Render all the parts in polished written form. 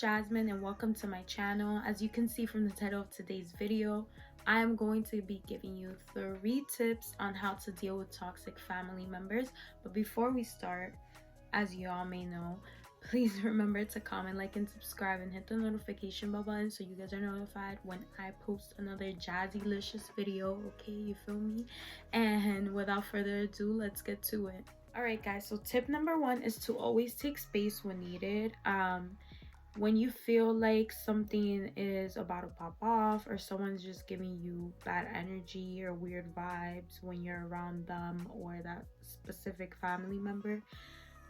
Jasmine and welcome to my channel. As you can see from the title of today's video, I am going to be giving you 3 tips on how to deal with toxic family members. But before we start, as you all may know, please remember to comment, like, and subscribe and hit the notification bell button so you guys are notified when I post another jazzy-licious video, okay? You feel me? And without further ado, let's get to it. Alright guys, so tip number 1 is to always take space when needed. When you feel like something is about to pop off or someone's just giving you bad energy or weird vibes when you're around them or that specific family member,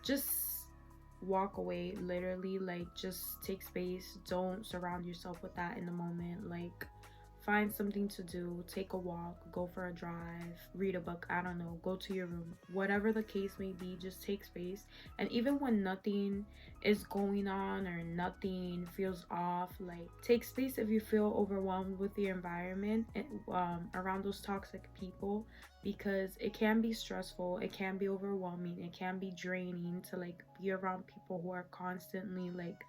just walk away. Literally, like, just take space. Don't surround yourself with that in the moment. Like, find something to do, take a walk, go for a drive, read a book, I don't know, go to your room. Whatever the case may be, just take space. And even when nothing is going on or nothing feels off, like, take space if you feel overwhelmed with the environment around those toxic people, because it can be stressful, it can be overwhelming, it can be draining to like be around people who are constantly like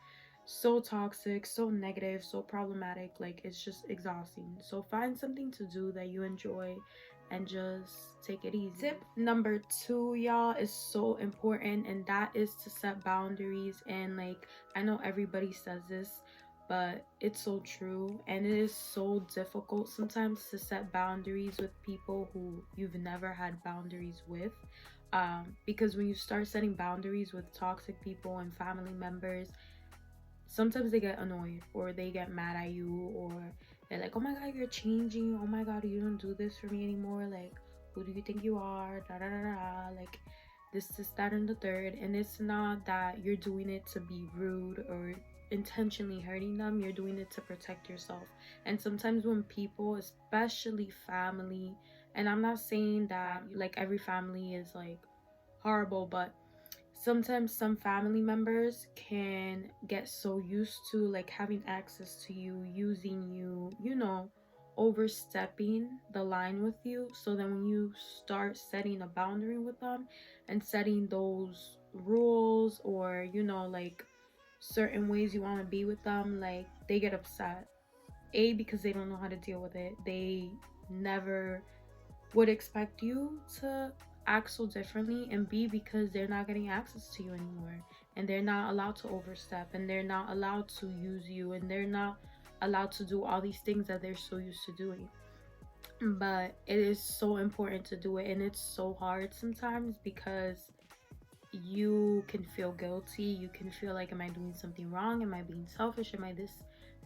so toxic, so negative, so problematic. Like, it's just exhausting. So find something to do that you enjoy and just take it easy. Tip number 2, y'all, is so important, and that is to set boundaries. And like, I know everybody says this, but it's so true, and it is so difficult sometimes to set boundaries with people who you've never had boundaries with. Because when you start setting boundaries with toxic people and family members, sometimes they get annoyed or they get mad at you, or they're like, oh my god, you're changing, oh my god, you don't do this for me anymore, like, who do you think you are, da da da da, like this, that, and the third. And it's not that you're doing it to be rude or intentionally hurting them, you're doing it to protect yourself. And sometimes when people, especially family, and I'm not saying that like every family is like horrible, but sometimes some family members can get so used to like having access to you, using you, you know, overstepping the line with you. So then when you start setting a boundary with them and setting those rules, or you know, like certain ways you want to be with them, like, they get upset. A, because they don't know how to deal with it. They never would expect you to act so differently. And B, because they're not getting access to you anymore, and they're not allowed to overstep, and they're not allowed to use you, and they're not allowed to do all these things that they're so used to doing. But it is so important to do it, and it's so hard sometimes because you can feel guilty, you can feel like, am I doing something wrong, am I being selfish, am I this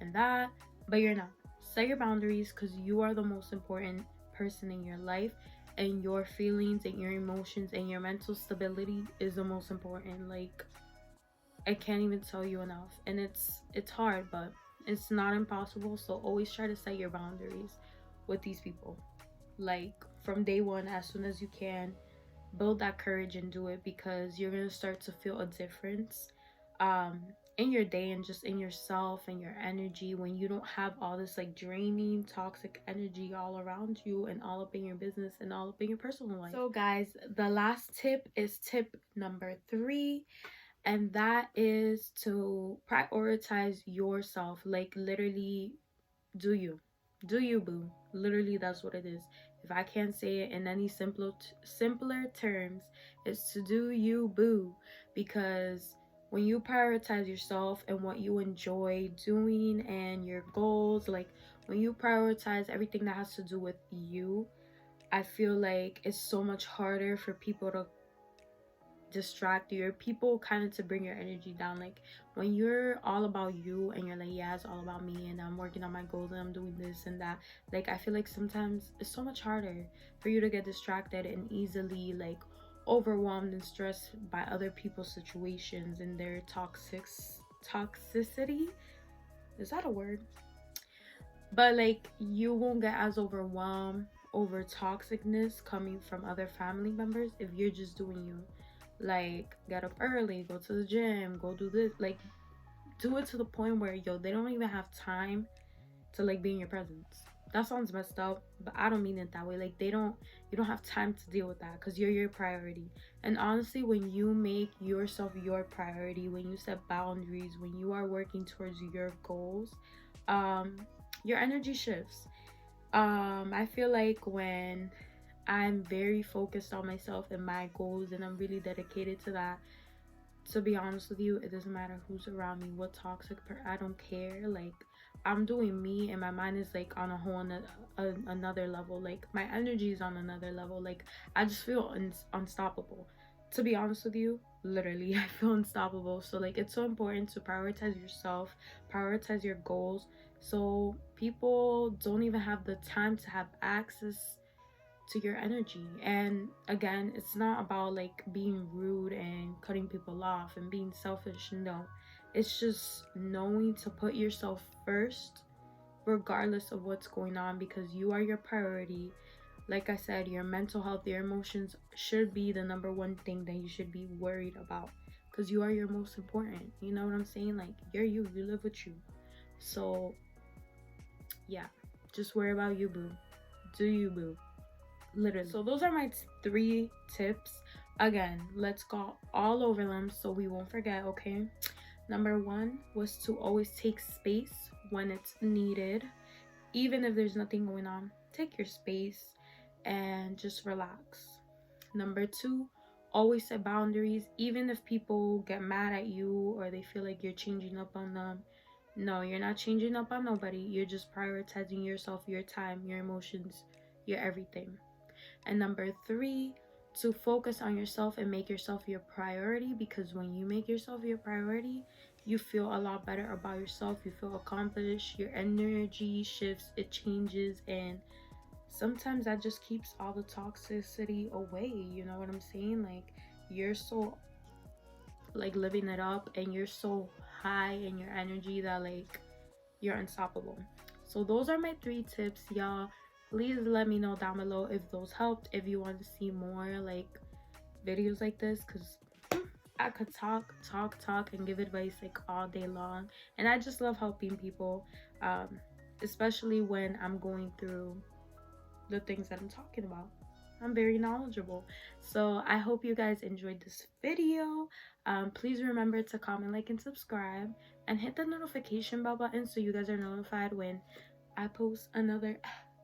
and that? But you're not. Set your boundaries, because you are the most important person in your life, and your feelings and your emotions and your mental stability is the most important. Like, I can't even tell you enough. And it's hard, but it's not impossible. So always try to set your boundaries with these people, like, from day one, as soon as you can. Build that courage and do it, because you're gonna start to feel a difference in your day and just in yourself and your energy when you don't have all this like draining toxic energy all around you and all up in your business and all up in your personal life. So guys, the last tip is tip number 3, and that is to prioritize yourself. Like, literally, do you, boo. Literally, that's what it is. If I can't say it in any simpler terms, it's to do you, boo. Because when you prioritize yourself and what you enjoy doing and your goals, like when you prioritize everything that has to do with you, I feel like it's so much harder for people to distract you, or people kind of to bring your energy down. Like, when you're all about you and you're like, yeah, it's all about me and I'm working on my goals and I'm doing this and that, like, I feel like sometimes it's so much harder for you to get distracted and easily like overwhelmed and stressed by other people's situations and their toxicity. Is that a word? But like, you won't get as overwhelmed over toxicness coming from other family members if you're just doing you. Like, get up early, go to the gym, go do this, like, do it to the point where, yo, they don't even have time to like be in your presence. That sounds messed up, but I don't mean it that way. Like, you don't have time to deal with that because you're your priority. And honestly, when you make yourself your priority, when you set boundaries, when you are working towards your goals, um your energy shifts. I feel like when I'm very focused on myself and my goals and I'm really dedicated to that, to be honest with you, it doesn't matter who's around me, what I don't care. Like, I'm doing me, and my mind is like on a whole another level. Like, my energy is on another level. Like, I just feel unstoppable. To be honest with you, literally, I feel unstoppable. So like, it's so important to prioritize yourself, prioritize your goals, so people don't even have the time to have access to your energy. And again, it's not about like being rude and cutting people off and being selfish. No, it's just knowing to put yourself first regardless of what's going on, because you are your priority. Like I said, your mental health, your emotions should be the number one thing that you should be worried about, because you are your most important. You know what I'm saying? Like, you live with you. So yeah, just worry about you, boo. Do you, boo? Literally. So those are my three tips. Again, let's go all over them so we won't forget, okay? Number one was to always take space when it's needed. Even if there's nothing going on, take your space and just relax. Number two, always set boundaries. Even if people get mad at you or they feel like you're changing up on them, no, you're not changing up on nobody. You're just prioritizing yourself, your time, your emotions, your everything. And number three, to focus on yourself and make yourself your priority, because when you make yourself your priority, you feel a lot better about yourself. You feel accomplished, your energy shifts, it changes, and sometimes that just keeps all the toxicity away. You know what I'm saying? Like, you're so like living it up and you're so high in your energy that like you're unstoppable. So those are my three tips, y'all. Please let me know down below if those helped, if you want to see more like videos like this, because I could talk and give advice like all day long, and I just love helping people, especially when I'm going through the things that I'm talking about. I'm very knowledgeable. So I hope you guys enjoyed this video. Please remember to comment, like, and subscribe, and hit the notification bell button so you guys are notified when I post another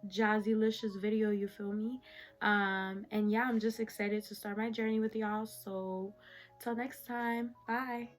jazzylicious video, you feel me? And yeah, I'm just excited to start my journey with y'all. So till next time, bye.